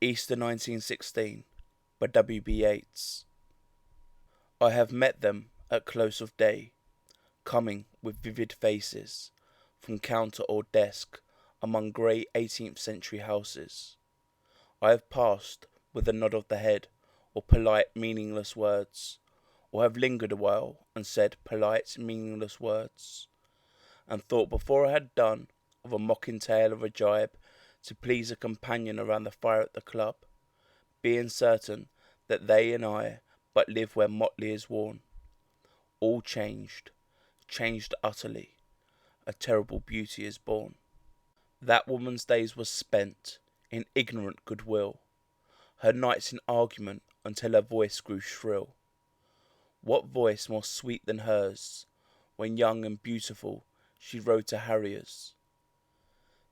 Easter 1916 by W.B. Yeats. I have met them at close of day, coming with vivid faces from counter or desk among grey 18th-century houses. I have passed with a nod of the head or polite meaningless words, or have lingered a while and said polite meaningless words, and thought before I had done of a mocking tale of a gibe to please a companion around the fire at the club, being certain that they and I but live where motley is worn. All changed, changed utterly, a terrible beauty is born. That woman's days were spent in ignorant goodwill, her nights in argument until her voice grew shrill. What voice more sweet than hers, when young and beautiful she rode to harriers?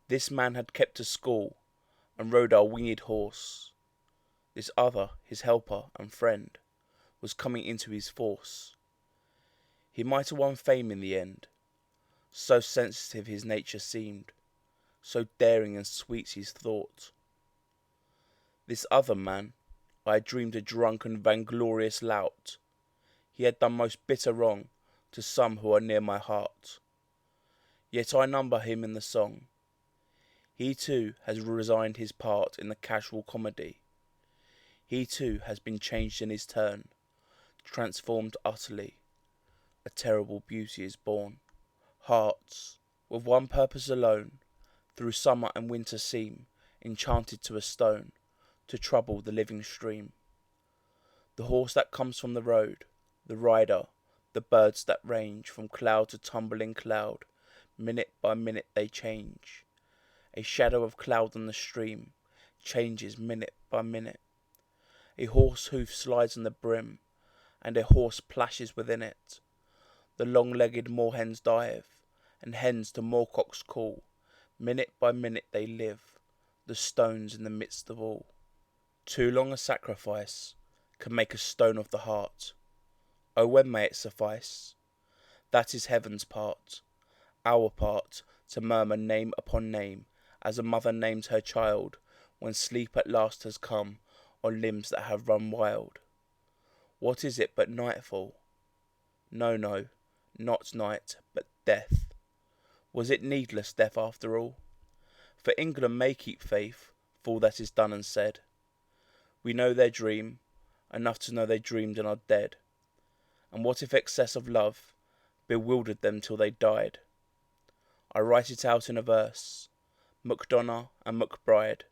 This man had kept a school, and rode our winged horse. This other, his helper and friend, was coming into his force. He might have won fame in the end, so sensitive his nature seemed, so daring and sweet his thought. This other man, I had dreamed a drunk and vainglorious lout. He had done most bitter wrong to some who are near my heart. Yet I number him in the song. He too has resigned his part in the casual comedy. He too has been changed in his turn, transformed utterly. A terrible beauty is born. Hearts, with one purpose alone, through summer and winter seem enchanted to a stone, to trouble the living stream. The horse that comes from the road, the rider, the birds that range from cloud to tumbling cloud, minute by minute they change. A shadow of cloud on the stream changes minute by minute. A horse hoof slides on the brim, and a horse plashes within it. The long-legged moorhens dive, and hens to moorcocks call. Minute by minute they live, the stones in the midst of all. Too long a sacrifice can make a stone of the heart. Oh, when may it suffice? That is heaven's part, our part, to murmur name upon name, as a mother names her child, when sleep at last has come on limbs that have run wild. What is it but nightfall? No, no, not night, but death. Was it needless death after all? For England may keep faith for all that is done and said. We know their dream, enough to know they dreamed and are dead. And what if excess of love bewildered them till they died? I write it out in a verse. Macdonagh and Macbride,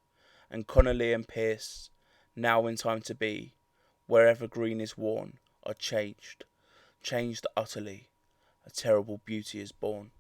and Connolly and Pearce, now in time to be, wherever green is worn, are changed, changed utterly. A terrible beauty is born.